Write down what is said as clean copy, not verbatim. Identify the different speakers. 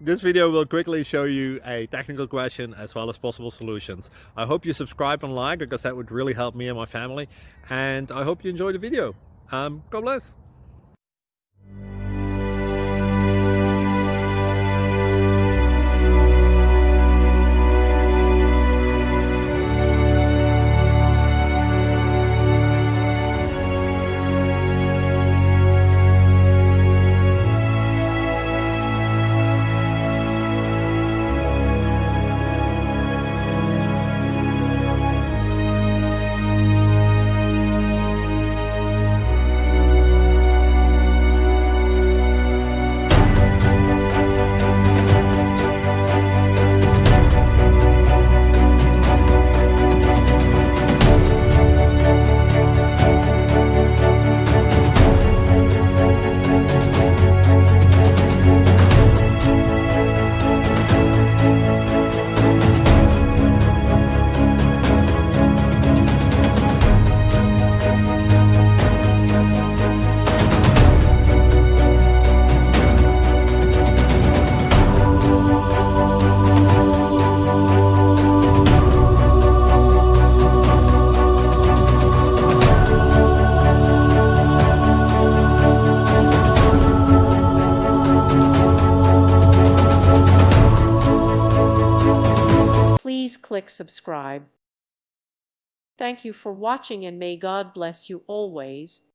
Speaker 1: This video will quickly show you a technical question as well as possible solutions. I hope you subscribe and like, because that would really help me and my family. And I hope you enjoy the video. God bless.
Speaker 2: Please click subscribe. Thank you for watching, and may God bless you always.